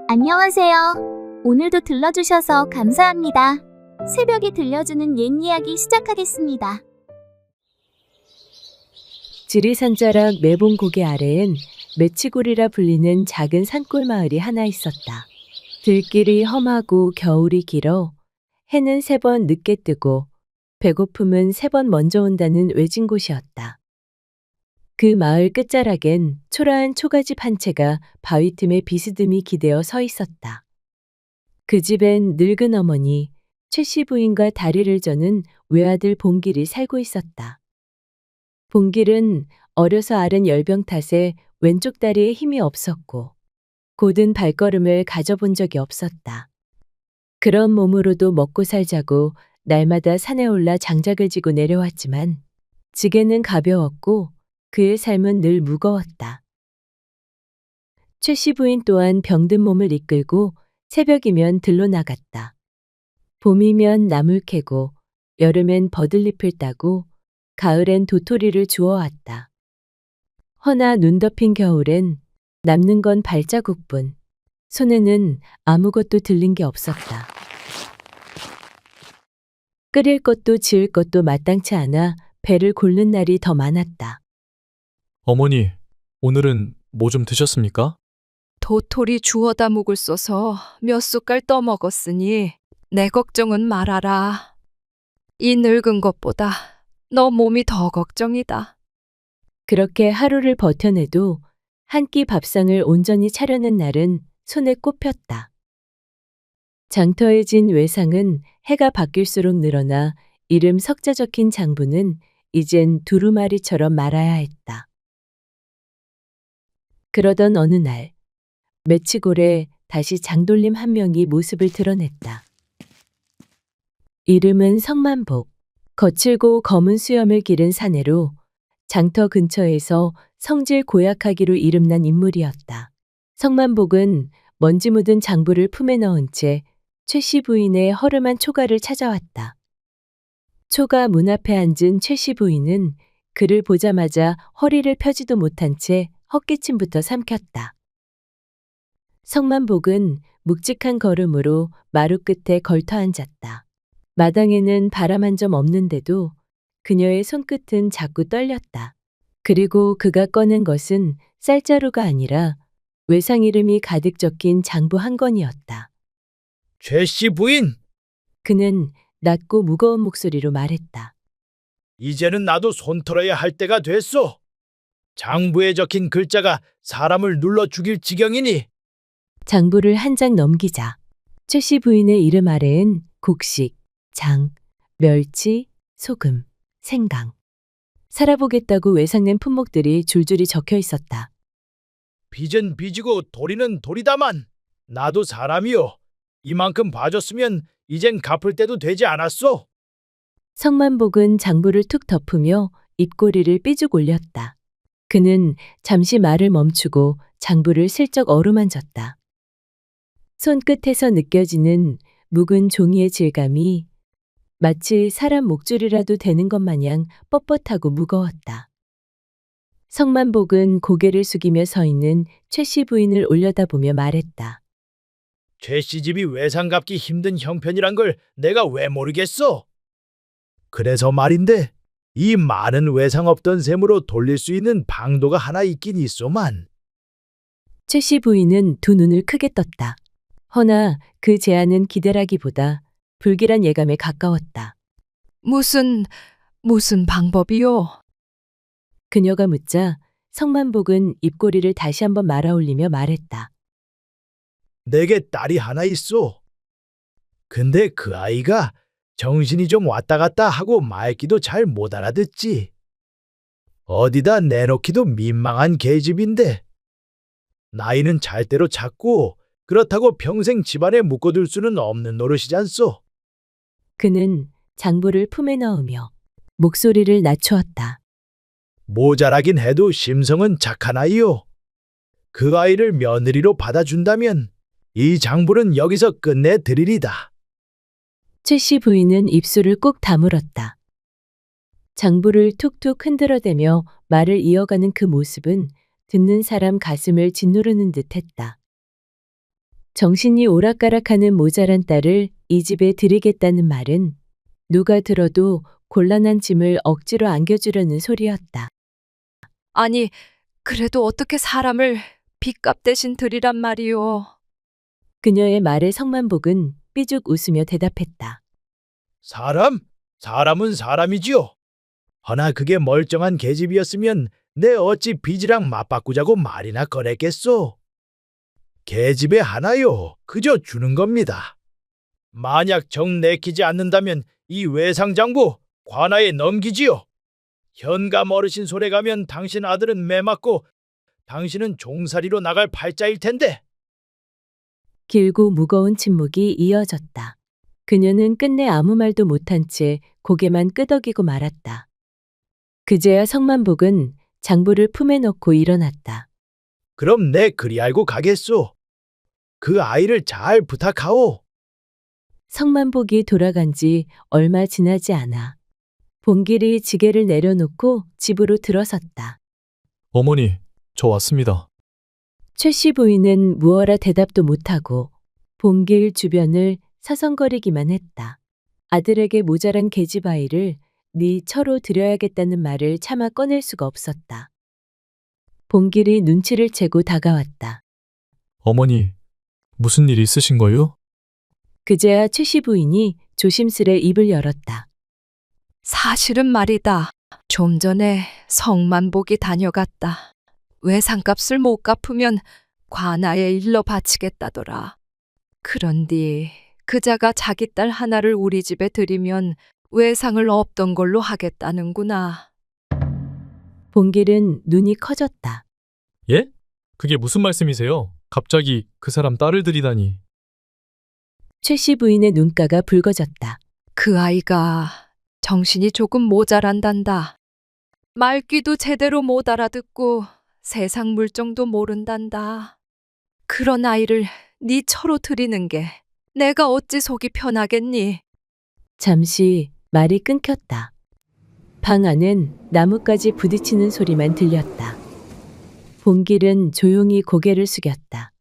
안녕하세요. 오늘도 들러주셔서 감사합니다. 새벽에 들려주는 옛 이야기 시작하겠습니다. 지리산자락 매봉고개 아래엔 매치골이라 불리는 작은 산골 마을이 하나 있었다. 들길이 험하고 겨울이 길어 해는 3번 늦게 뜨고 배고픔은 3번 먼저 온다는 외진 곳이었다. 그 마을 끝자락엔 초라한 초가집 한 채가 바위 틈에 비스듬히 기대어 서 있었다. 그 집엔 늙은 어머니, 최씨 부인과 다리를 저는 외아들 봉길이 살고 있었다. 봉길은 어려서 앓은 열병 탓에 왼쪽 다리에 힘이 없었고 곧은 발걸음을 가져본 적이 없었다. 그런 몸으로도 먹고 살자고 날마다 산에 올라 장작을 지고 내려왔지만 지게는 가벼웠고 그의 삶은 늘 무거웠다. 최씨 부인 또한 병든 몸을 이끌고 새벽이면 들로 나갔다. 봄이면 나물 캐고 여름엔 버들잎을 따고 가을엔 도토리를 주워왔다. 허나 눈 덮인 겨울엔 남는 건 발자국뿐, 손에는 아무것도 들린 게 없었다. 끓일 것도 지을 것도 마땅치 않아 배를 곪는 날이 더 많았다. 어머니, 오늘은 뭐 좀 드셨습니까? 도토리 주워다 묵을 써서 몇 숟갈 떠먹었으니 내 걱정은 말아라. 이 늙은 것보다 너 몸이 더 걱정이다. 그렇게 하루를 버텨내도 한 끼 밥상을 온전히 차려낸 날은 손에 꼽혔다. 장터에 진 외상은 해가 바뀔수록 늘어나 이름 석자 적힌 장부는 이젠 두루마리처럼 말아야 했다. 그러던 어느 날, 매치골에 다시 장돌림 한 명이 모습을 드러냈다. 이름은 성만복. 거칠고 검은 수염을 기른 사내로 장터 근처에서 성질 고약하기로 이름난 인물이었다. 성만복은 먼지 묻은 장부를 품에 넣은 채 최씨 부인의 허름한 초가를 찾아왔다. 초가 문 앞에 앉은 최씨 부인은 그를 보자마자 허리를 펴지도 못한 채 헛기침부터 삼켰다. 성만복은 묵직한 걸음으로 마루 끝에 걸터 앉았다. 마당에는 바람 한 점 없는데도 그녀의 손끝은 자꾸 떨렸다. 그리고 그가 꺼낸 것은 쌀자루가 아니라 외상 이름이 가득 적힌 장부 한 권이었다. 최씨 부인, 그는 낮고 무거운 목소리로 말했다. 이제는 나도 손 털어야 할 때가 됐소. 장부에 적힌 글자가 사람을 눌러 죽일 지경이니 장부를 한 장 넘기자 최씨 부인의 이름 아래엔 곡식, 장, 멸치, 소금, 생강. 살아보겠다고 외상낸 품목들이 줄줄이 적혀 있었다. 빚은 빚이고 도리는 도리다만 나도 사람이요. 이만큼 봐줬으면 이젠 갚을 때도 되지 않았소? 성만복은 장부를 툭 덮으며 입꼬리를 삐죽 올렸다. 그는 잠시 말을 멈추고 장부를 슬쩍 어루만졌다. 손끝에서 느껴지는 묵은 종이의 질감이 마치 사람 목줄이라도 되는 것 마냥 뻣뻣하고 무거웠다. 성만복은 고개를 숙이며 서 있는 최씨 부인을 올려다보며 말했다. 최씨 집이 외상 갚기 힘든 형편이란 걸 내가 왜 모르겠어? 그래서 말인데 이 많은 외상 없던 셈으로 돌릴 수 있는 방도가 하나 있긴 있소만. 최씨 부인은 두 눈을 크게 떴다. 허나 그 제안은 기대라기보다 불길한 예감에 가까웠다. 무슨 방법이요? 그녀가 묻자 성만복은 입꼬리를 다시 한번 말아올리며 말했다. 내게 딸이 하나 있어. 근데 그 아이가 정신이 좀 왔다 갔다 하고 말귀도 잘 못 알아듣지. 어디다 내놓기도 민망한 계집인데 나이는 잘 대로 작고 그렇다고 평생 집안에 묶어둘 수는 없는 노릇이잖소. 그는 장부를 품에 넣으며 목소리를 낮추었다. 모자라긴 해도 심성은 착한 아이요. 그 아이를 며느리로 받아준다면 이 장부는 여기서 끝내드리리다. 최씨 부인은 입술을 꾹 다물었다. 장부를 툭툭 흔들어대며 말을 이어가는 그 모습은 듣는 사람 가슴을 짓누르는 듯 했다. 정신이 오락가락하는 모자란 딸을 이 집에 들이겠다는 말은 누가 들어도 곤란한 짐을 억지로 안겨주려는 소리였다. 아니, 그래도 어떻게 사람을 빚값 대신 드리란 말이오. 그녀의 말에 성만복은 삐죽 웃으며 대답했다. 사람은 사람이지요. 허나 그게 멀쩡한 계집이었으면 내 어찌 빚이랑 맞바꾸자고 말이나 꺼냈겠소. 계집의 하나요. 그저 주는 겁니다. 만약 정 내키지 않는다면 이 외상장부 관아에 넘기지요. 현감 어르신 손에 가면 당신 아들은 매 맞고 당신은 종살이로 나갈 팔자일 텐데. 길고 무거운 침묵이 이어졌다. 그녀는 끝내 아무 말도 못한 채 고개만 끄덕이고 말았다. 그제야 성만복은 장부를 품에 넣고 일어났다. 그럼 내 그리 알고 가겠소. 그 아이를 잘 부탁하오. 성만복이 돌아간 지 얼마 지나지 않아 봉길이 지게를 내려놓고 집으로 들어섰다. 어머니, 저 왔습니다. 최씨 부인은 무어라 대답도 못하고 봉길 주변을 서성거리기만 했다. 아들에게 모자란 계집아이를 네 처로 드려야겠다는 말을 차마 꺼낼 수가 없었다. 봉길이 눈치를 채고 다가왔다. 어머니, 무슨 일 있으신 거요? 그제야 최씨 부인이 조심스레 입을 열었다. 사실은 말이다. 좀 전에 성만복이 다녀갔다. 외상값을 못 갚으면 관아에 일러 바치겠다더라. 그런디 그자가 자기 딸 하나를 우리 집에 들이면 외상을 없던 걸로 하겠다는구나. 봉길은 눈이 커졌다. 예? 그게 무슨 말씀이세요? 갑자기 그 사람 딸을 들이다니. 최씨 부인의 눈가가 붉어졌다. 그 아이가 정신이 조금 모자란단다. 말귀도 제대로 못 알아듣고 세상 물정도 모른단다. 그런 아이를 네 처로 들이는 게 내가 어찌 속이 편하겠니? 잠시 말이 끊겼다. 방 안은 나뭇가지 부딪히는 소리만 들렸다. 봉길은 조용히 고개를 숙였다.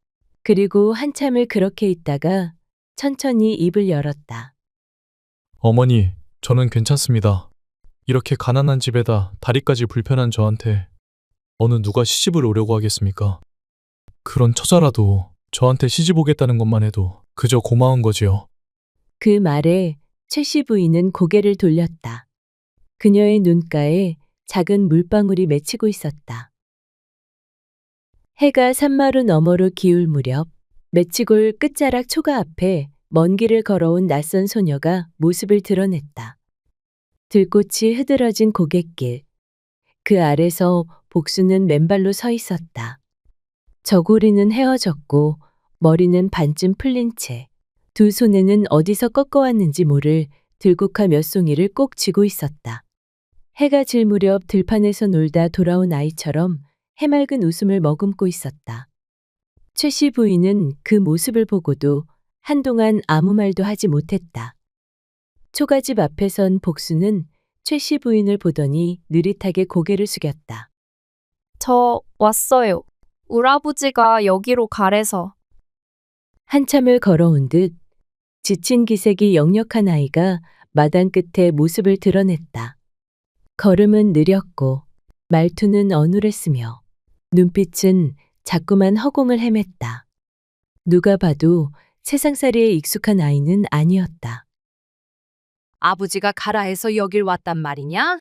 그리고 한참을 그렇게 있다가 천천히 입을 열었다. 어머니, 저는 괜찮습니다. 이렇게 가난한 집에다 다리까지 불편한 저한테 어느 누가 시집을 오려고 하겠습니까? 그런 처자라도 저한테 시집 오겠다는 것만 해도 그저 고마운 거지요. 그 말에 최씨 부인은 고개를 돌렸다. 그녀의 눈가에 작은 물방울이 맺히고 있었다. 해가 산마루 너머로 기울 무렵 맺히골 끝자락 초가 앞에 먼 길을 걸어온 낯선 소녀가 모습을 드러냈다. 들꽃이 흐드러진 고갯길. 그 아래서 복수는 맨발로 서 있었다. 저고리는 헤어졌고 머리는 반쯤 풀린 채 두 손에는 어디서 꺾어왔는지 모를 들국화 몇 송이를 꼭 쥐고 있었다. 해가 질 무렵 들판에서 놀다 돌아온 아이처럼 해맑은 웃음을 머금고 있었다. 최씨 부인은 그 모습을 보고도 한동안 아무 말도 하지 못했다. 초가집 앞에 선 복수는 최씨 부인을 보더니 느릿하게 고개를 숙였다. 저 왔어요. 우라부지가 여기로 가래서. 한참을 걸어온 듯 지친 기색이 역력한 아이가 마당 끝에 모습을 드러냈다. 걸음은 느렸고 말투는 어눌했으며 눈빛은 자꾸만 허공을 헤맸다. 누가 봐도 세상살이에 익숙한 아이는 아니었다. 아버지가 가라 해서 여길 왔단 말이냐?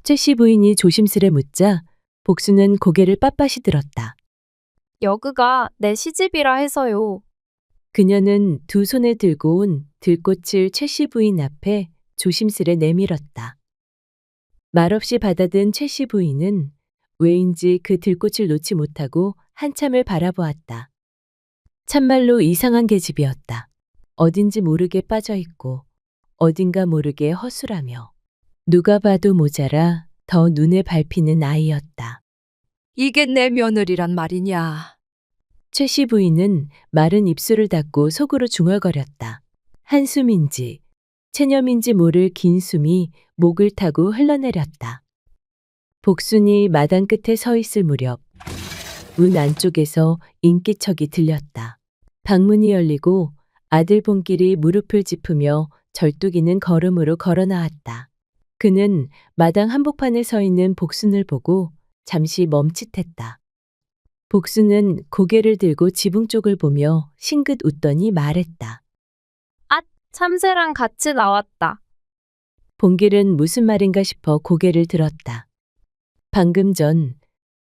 최씨 부인이 조심스레 묻자 복수는 고개를 빳빳이 들었다. 여그가 내 시집이라 해서요. 그녀는 두 손에 들고 온 들꽃을 최씨 부인 앞에 조심스레 내밀었다. 말없이 받아든 최씨 부인은 왜인지 그 들꽃을 놓지 못하고 한참을 바라보았다. 참말로 이상한 계집이었다. 어딘지 모르게 빠져있고 어딘가 모르게 허술하며 누가 봐도 모자라 더 눈에 밟히는 아이였다. 이게 내 며느리란 말이냐? 최씨 부인은 마른 입술을 닫고 속으로 중얼거렸다. 한숨인지 체념인지 모를 긴 숨이 목을 타고 흘러내렸다. 복순이 마당 끝에 서 있을 무렵 문 안쪽에서 인기척이 들렸다. 방문이 열리고 아들 본길이 무릎을 짚으며 절뚝이는 걸음으로 걸어 나왔다. 그는 마당 한복판에 서 있는 복순을 보고 잠시 멈칫했다. 복순은 고개를 들고 지붕 쪽을 보며 싱긋 웃더니 말했다. 참새랑 같이 나왔다. 본길은 무슨 말인가 싶어 고개를 들었다. 방금 전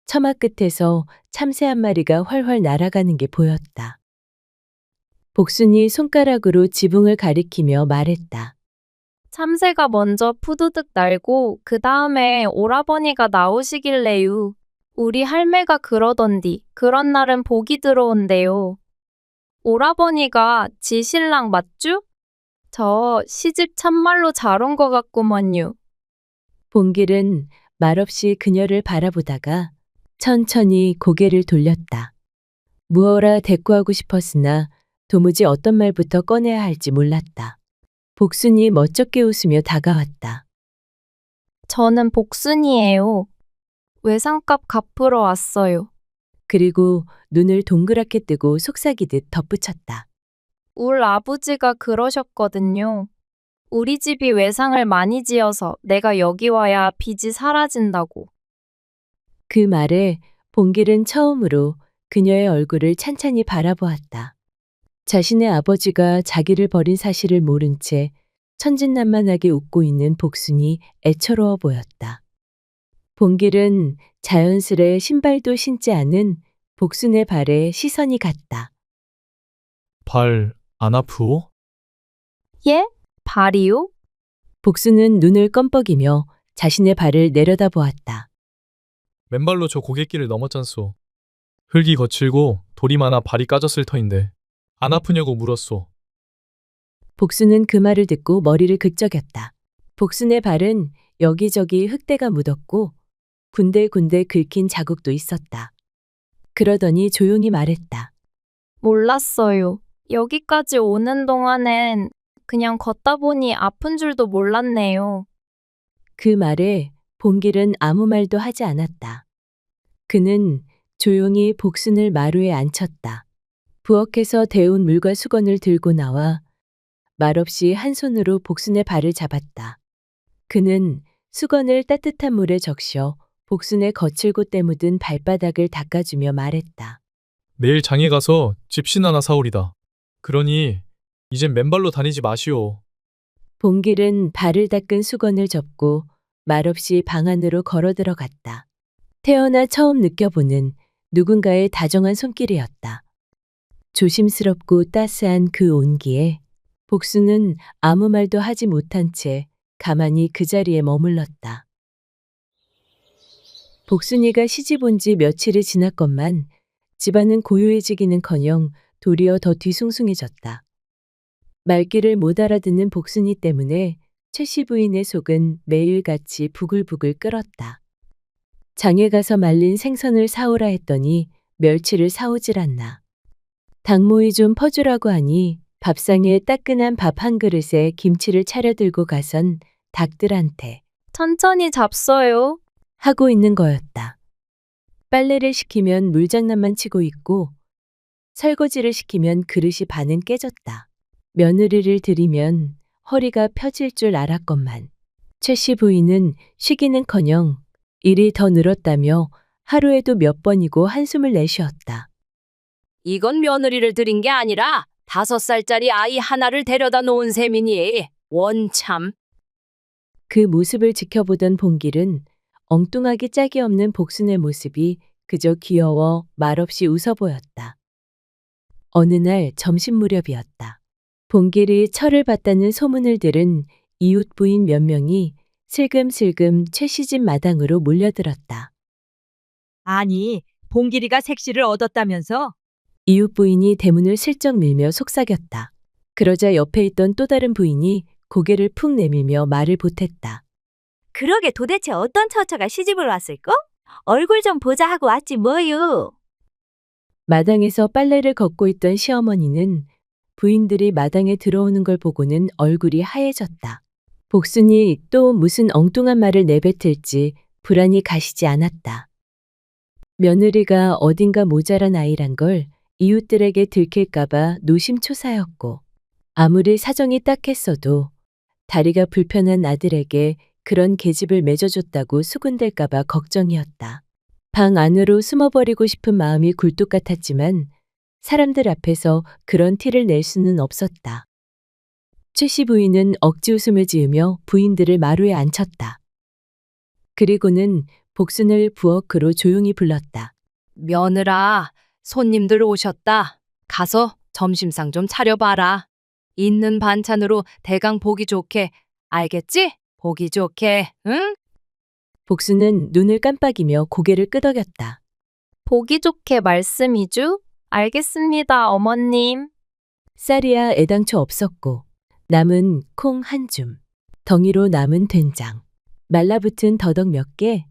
처마 끝에서 참새 한 마리가 활활 날아가는 게 보였다. 복순이 손가락으로 지붕을 가리키며 말했다. 참새가 먼저 푸드득 날고 그 다음에 오라버니가 나오시길래요. 우리 할매가 그러던디 그런 날은 복이 들어온대요. 오라버니가 지 신랑 맞쥬? 저 시집 참말로 잘 온 것 같구먼요. 본길은 말없이 그녀를 바라보다가 천천히 고개를 돌렸다. 무어라 대꾸하고 싶었으나 도무지 어떤 말부터 꺼내야 할지 몰랐다. 복순이 멋쩍게 웃으며 다가왔다. 저는 복순이에요. 외상값 갚으러 왔어요. 그리고 눈을 동그랗게 뜨고 속삭이듯 덧붙였다. 울 아버지가 그러셨거든요. 우리 집이 외상을 많이 지어서 내가 여기 와야 빚이 사라진다고. 그 말에 본길은 처음으로 그녀의 얼굴을 찬찬히 바라보았다. 자신의 아버지가 자기를 버린 사실을 모른 채 천진난만하게 웃고 있는 복순이 애처로워 보였다. 본길은 자연스레 신발도 신지 않은 복순의 발에 시선이 갔다. 발 안 아프오? 예? 발이요? 복순은 눈을 껌뻑이며 자신의 발을 내려다보았다. 맨발로 저 고갯길을 넘었잖소. 흙이 거칠고 돌이 많아 발이 까졌을 터인데 안 아프냐고 물었소. 복순은 그 말을 듣고 머리를 긁적였다. 복순의 발은 여기저기 흙대가 묻었고 군데군데 긁힌 자국도 있었다. 그러더니 조용히 말했다. 몰랐어요. 여기까지 오는 동안엔 그냥 걷다 보니 아픈 줄도 몰랐네요. 그 말에 본길은 아무 말도 하지 않았다. 그는 조용히 복순을 마루에 앉혔다. 부엌에서 데운 물과 수건을 들고 나와 말없이 한 손으로 복순의 발을 잡았다. 그는 수건을 따뜻한 물에 적셔 복순의 거칠고 때 묻은 발바닥을 닦아주며 말했다. 내일 장에 가서 집신 하나 사오리다. 그러니 이젠 맨발로 다니지 마시오. 본길은 발을 닦은 수건을 접고 말없이 방 안으로 걸어 들어갔다. 태어나 처음 느껴보는 누군가의 다정한 손길이었다. 조심스럽고 따스한 그 온기에 복순은 아무 말도 하지 못한 채 가만히 그 자리에 머물렀다. 복순이가 시집 온 지 며칠이 지났건만 집안은 고요해지기는커녕 도리어 더 뒤숭숭해졌다. 말귀를 못 알아듣는 복순이 때문에 최씨 부인의 속은 매일같이 부글부글 끓었다. 장에 가서 말린 생선을 사오라 했더니 멸치를 사오질 않나. 닭모이 좀 퍼주라고 하니 밥상에 따끈한 밥 한 그릇에 김치를 차려 들고 가선 닭들한테 천천히 잡숴요. 하고 있는 거였다. 빨래를 시키면 물장난만 치고 있고 설거지를 시키면 그릇이 반은 깨졌다. 며느리를 들이면 허리가 펴질 줄 알았건만 최씨 부인은 쉬기는커녕 일이 더 늘었다며 하루에도 몇 번이고 한숨을 내쉬었다. 이건 며느리를 들인 게 아니라 5살짜리 아이 하나를 데려다 놓은 셈이니 원참. 그 모습을 지켜보던 본길은 엉뚱하기 짝이 없는 복순의 모습이 그저 귀여워 말없이 웃어 보였다. 어느 날 점심 무렵이었다. 본길이 철을 봤다는 소문을 들은 이웃 부인 몇 명이 슬금슬금 최씨집 마당으로 몰려들었다. 아니, 봉길이가 색시를 얻었다면서? 이웃 부인이 대문을 슬쩍 밀며 속삭였다. 그러자 옆에 있던 또 다른 부인이 고개를 푹 내밀며 말을 보탰다. 그러게 도대체 어떤 처처가 시집을 왔을까? 얼굴 좀 보자 하고 왔지 뭐유. 마당에서 빨래를 걷고 있던 시어머니는 부인들이 마당에 들어오는 걸 보고는 얼굴이 하얘졌다. 복순이 또 무슨 엉뚱한 말을 내뱉을지 불안이 가시지 않았다. 며느리가 어딘가 모자란 아이란 걸 이웃들에게 들킬까봐 노심초사였고 아무리 사정이 딱했어도 다리가 불편한 아들에게 그런 계집을 맺어줬다고 수군될까봐 걱정이었다. 방 안으로 숨어버리고 싶은 마음이 굴뚝 같았지만 사람들 앞에서 그런 티를 낼 수는 없었다. 최씨 부인은 억지 웃음을 지으며 부인들을 마루에 앉혔다. 그리고는 복순을 부엌으로 조용히 불렀다. 며느라, 손님들 오셨다. 가서 점심상 좀 차려봐라. 있는 반찬으로 대강 보기 좋게, 알겠지? 보기 좋게, 응? 복순은 눈을 깜빡이며 고개를 끄덕였다. 보기 좋게 말씀이죠? 알겠습니다, 어머님. 쌀이야 애당초 없었고 남은 콩 한 줌, 덩이로 남은 된장, 말라붙은 더덕 몇 개,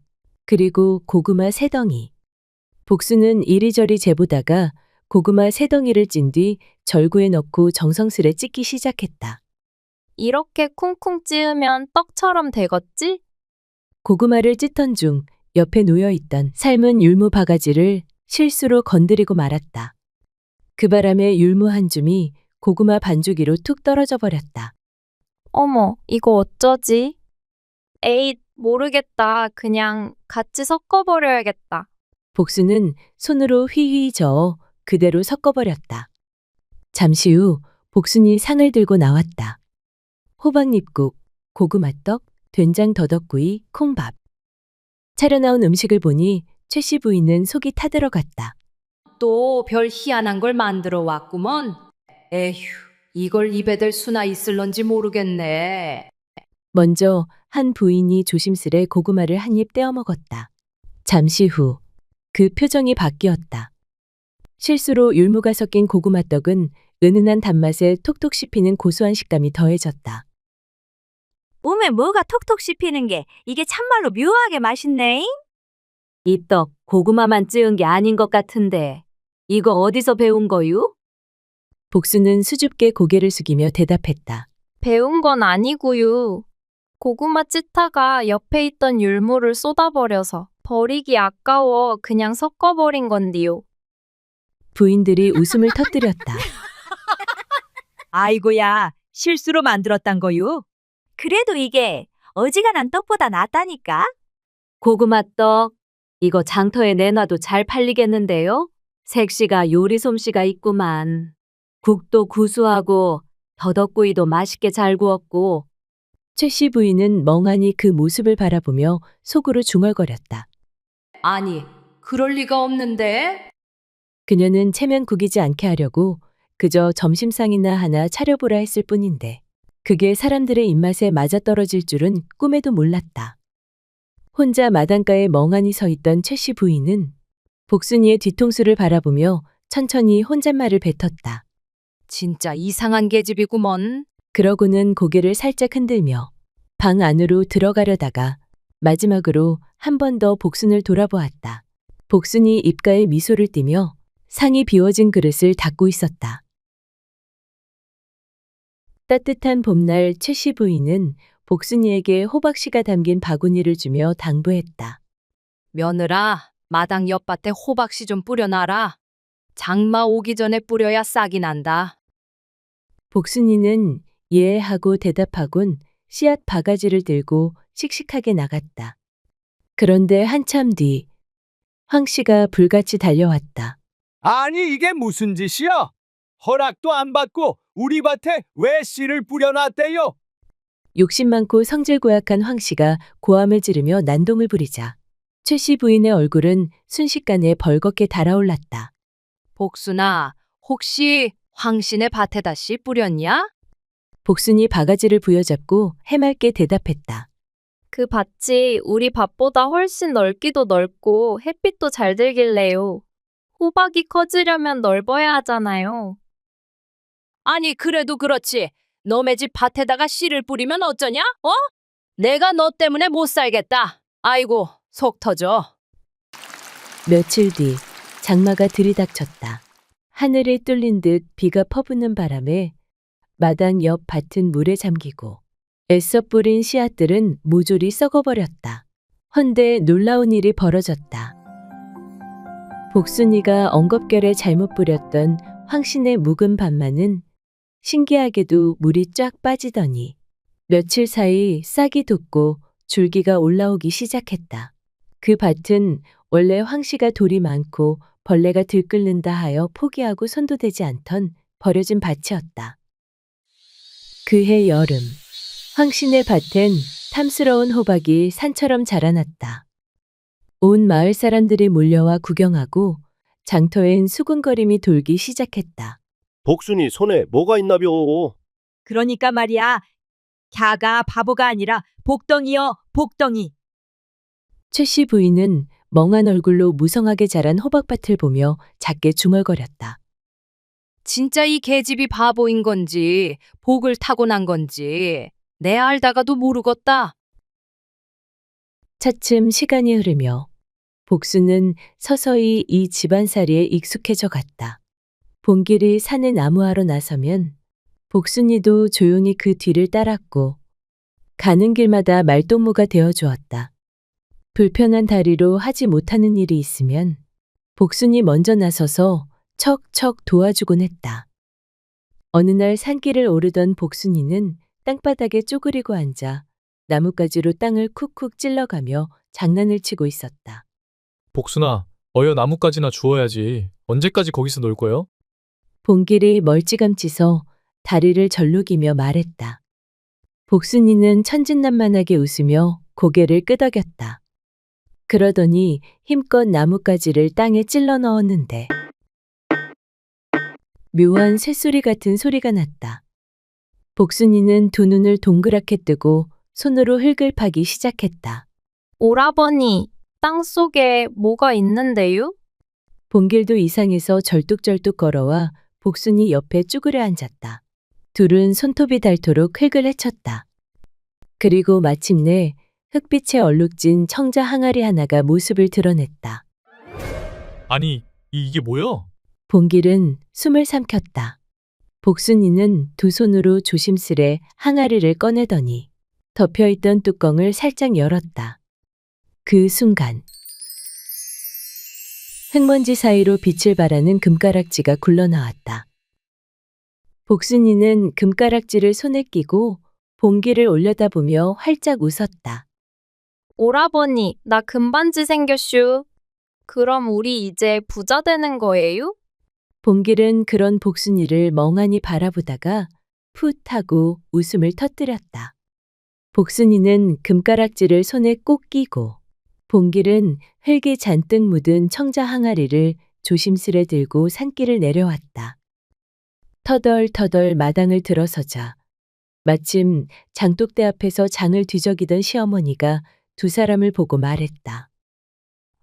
그리고 고구마 3덩이. 복순은 이리저리 재보다가 고구마 3덩이를 찐 뒤 절구에 넣고 정성스레 찢기 시작했다. 이렇게 쿵쿵 찌으면 떡처럼 되겠지? 고구마를 찢던 중 옆에 놓여있던 삶은 율무 바가지를 실수로 건드리고 말았다. 그 바람에 율무 한 줌이 고구마 반죽이로 툭 떨어져 버렸다. 어머, 이거 어쩌지? 에잇, 모르겠다. 그냥 같이 섞어버려야겠다. 복순은 손으로 휘휘 저어 그대로 섞어버렸다. 잠시 후 복순이 상을 들고 나왔다. 호박잎국, 고구마떡, 된장 더덕구이, 콩밥. 차려나온 음식을 보니 최씨 부인은 속이 타들어갔다. 또 별 희한한 걸 만들어 왔구먼. 에휴, 이걸 입에 댈 수나 있을런지 모르겠네. 먼저 한 부인이 조심스레 고구마를 한 입 떼어 먹었다. 잠시 후 그 표정이 바뀌었다. 실수로 율무가 섞인 고구마떡은 은은한 단맛에 톡톡 씹히는 고소한 식감이 더해졌다. 몸에 뭐가 톡톡 씹히는 게 이게 참말로 묘하게 맛있네. 이 떡 고구마만 찌은 게 아닌 것 같은데. 이거 어디서 배운 거유? 복순은 수줍게 고개를 숙이며 대답했다. 배운 건 아니고요. 고구마 찢다가 옆에 있던 율무를 쏟아버려서 버리기 아까워 그냥 섞어버린 건디요. 부인들이 웃음을 터뜨렸다. 아이고야, 실수로 만들었단 거요. 그래도 이게 어지간한 떡보다 낫다니까. 고구마 떡. 이거 장터에 내놔도 잘 팔리겠는데요? 색시가 요리 솜씨가 있구만. 국도 구수하고 더덕구이도 맛있게 잘 구웠고. 최씨 부인은 멍하니 그 모습을 바라보며 속으로 중얼거렸다. 아니, 그럴 리가 없는데? 그녀는 체면 구기지 않게 하려고 그저 점심상이나 하나 차려보라 했을 뿐인데 그게 사람들의 입맛에 맞아떨어질 줄은 꿈에도 몰랐다. 혼자 마당가에 멍하니 서 있던 최씨 부인은 복순이의 뒤통수를 바라보며 천천히 혼잣말을 뱉었다. 진짜 이상한 계집이구먼. 그러고는 고개를 살짝 흔들며 방 안으로 들어가려다가 마지막으로 한 번 더 복순을 돌아보았다. 복순이 입가에 미소를 띠며 상이 비워진 그릇을 닦고 있었다. 따뜻한 봄날 최씨 부인은 복순이에게 호박씨가 담긴 바구니를 주며 당부했다. 며느라, 마당 옆밭에 호박씨 좀 뿌려놔라. 장마 오기 전에 뿌려야 싹이 난다. 복순이는 예 하고 대답하곤 씨앗 바가지를 들고 씩씩하게 나갔다. 그런데 한참 뒤 황씨가 불같이 달려왔다. 아니 이게 무슨 짓이야? 허락도 안 받고 우리 밭에 왜 씨를 뿌려놨대요? 욕심 많고 성질 고약한 황씨가 고함을 지르며 난동을 부리자 최씨 부인의 얼굴은 순식간에 벌겋게 달아올랐다. 복순아, 혹시 황신의 밭에다 씨 뿌렸냐? 복순이 바가지를 부여잡고 해맑게 대답했다. 그 밭이 우리 밭보다 훨씬 넓기도 넓고 햇빛도 잘 들길래요. 호박이 커지려면 넓어야 하잖아요. 아니 그래도 그렇지. 너네 집 밭에다가 씨를 뿌리면 어쩌냐? 어? 내가 너 때문에 못 살겠다. 아이고 속 터져. 며칠 뒤 장마가 들이닥쳤다. 하늘이 뚫린 듯 비가 퍼붓는 바람에 마당 옆 밭은 물에 잠기고 애써 뿌린 씨앗들은 모조리 썩어버렸다. 헌데 놀라운 일이 벌어졌다. 복순이가 엉겁결에 잘못 뿌렸던 황신의 묵은 밥만은 신기하게도 물이 쫙 빠지더니 며칠 사이 싹이 돋고 줄기가 올라오기 시작했다. 그 밭은 원래 황씨가 돌이 많고 벌레가 들끓는다 하여 포기하고 손도 대지 않던 버려진 밭이었다. 그해 여름, 황신의 밭엔 탐스러운 호박이 산처럼 자라났다. 온 마을 사람들이 몰려와 구경하고 장터엔 수군거림이 돌기 시작했다. 복순이 손에 뭐가 있나벼? 그러니까 말이야. 갸가 바보가 아니라 복덩이여, 복덩이. 최씨 부인은 멍한 얼굴로 무성하게 자란 호박밭을 보며 작게 중얼거렸다. 진짜 이 계집이 바보인 건지 복을 타고난 건지 내 알다가도 모르겠다. 차츰 시간이 흐르며 복수는 서서히 이 집안살이에 익숙해져 갔다. 봉길이 산에 나무하러 나서면 복순이도 조용히 그 뒤를 따랐고 가는 길마다 말동무가 되어 주었다. 불편한 다리로 하지 못하는 일이 있으면 복순이 먼저 나서서 척척 도와주곤 했다. 어느 날 산길을 오르던 복순이는 땅바닥에 쪼그리고 앉아 나뭇가지로 땅을 쿡쿡 찔러가며 장난을 치고 있었다. 복순아, 어여 나뭇가지나 주워야지. 언제까지 거기서 놀 거요? 봉길이 멀찌감치서 다리를 절룩이며 말했다. 복순이는 천진난만하게 웃으며 고개를 끄덕였다. 그러더니 힘껏 나뭇가지를 땅에 찔러 넣었는데 묘한 쇳소리 같은 소리가 났다. 복순이는 두 눈을 동그랗게 뜨고 손으로 흙을 파기 시작했다. 오라버니, 땅 속에 뭐가 있는데요? 봉길도 이상해서 절뚝절뚝 걸어와 복순이 옆에 쭈그려 앉았다. 둘은 손톱이 닳도록 흙을 헤쳤다. 그리고 마침내 흙빛에 얼룩진 청자 항아리 하나가 모습을 드러냈다. 아니, 이게 뭐여? 봉길은 숨을 삼켰다. 복순이는 두 손으로 조심스레 항아리를 꺼내더니 덮여있던 뚜껑을 살짝 열었다. 그 순간 흙먼지 사이로 빛을 발하는 금가락지가 굴러나왔다. 복순이는 금가락지를 손에 끼고 봉길을 올려다보며 활짝 웃었다. 오라버니, 나 금반지 생겼슈. 그럼 우리 이제 부자 되는 거예요? 봉길은 그런 복순이를 멍하니 바라보다가 풋 하고 웃음을 터뜨렸다. 복순이는 금가락지를 손에 꼭 끼고 봉길은 흙이 잔뜩 묻은 청자 항아리를 조심스레 들고 산길을 내려왔다. 터덜터덜 마당을 들어서자 마침 장독대 앞에서 장을 뒤적이던 시어머니가 두 사람을 보고 말했다.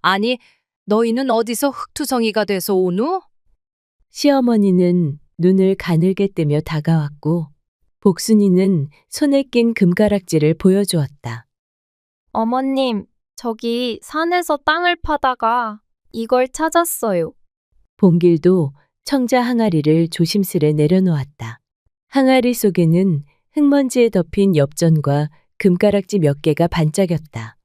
아니, 너희는 어디서 흙투성이가 돼서 오누? 시어머니는 눈을 가늘게 뜨며 다가왔고 복순이는 손에 낀 금가락지를 보여주었다. 어머님, 저기 산에서 땅을 파다가 이걸 찾았어요. 봉길도 청자 항아리를 조심스레 내려놓았다. 항아리 속에는 흙먼지에 덮인 엽전과 금가락지 몇 개가 반짝였다.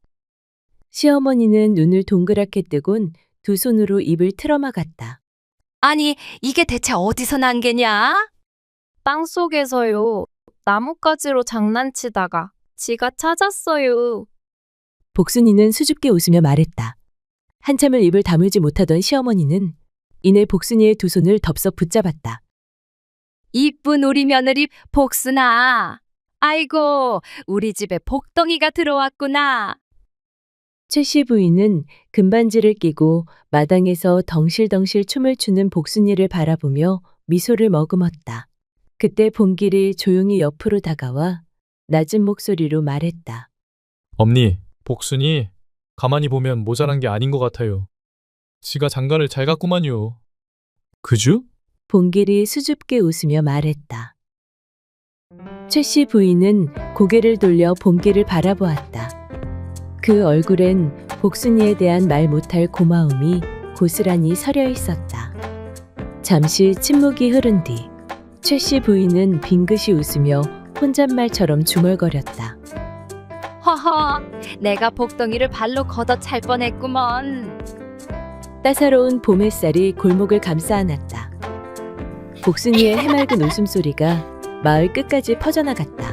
시어머니는 눈을 동그랗게 뜨곤 두 손으로 입을 틀어막았다. 아니, 이게 대체 어디서 난 게냐? 땅 속에서요. 나뭇가지로 장난치다가 지가 찾았어요. 복순이는 수줍게 웃으며 말했다. 한참을 입을 다물지 못하던 시어머니는 이내 복순이의 두 손을 덥석 붙잡았다. 이쁜 우리 며느리 복순아. 아이고, 우리 집에 복덩이가 들어왔구나. 최씨 부인은 금반지를 끼고 마당에서 덩실덩실 춤을 추는 복순이를 바라보며 미소를 머금었다. 그때 봉길이 조용히 옆으로 다가와 낮은 목소리로 말했다. 엄니, 복순이 가만히 보면 모자란 게 아닌 것 같아요. 지가 장가를 잘 갔구만요. 그주? 봉길이 수줍게 웃으며 말했다. 최씨 부인은 고개를 돌려 봉길을 바라보았다. 그 얼굴엔 복순이에 대한 말 못할 고마움이 고스란히 서려 있었다. 잠시 침묵이 흐른 뒤 최씨 부인은 빙긋이 웃으며 혼잣말처럼 중얼거렸다. 허허, 내가 복덩이를 발로 걷어 찰 뻔했구먼. 따사로운 봄 햇살이 골목을 감싸 안았다. 복순이의 해맑은 웃음소리가 마을 끝까지 퍼져나갔다.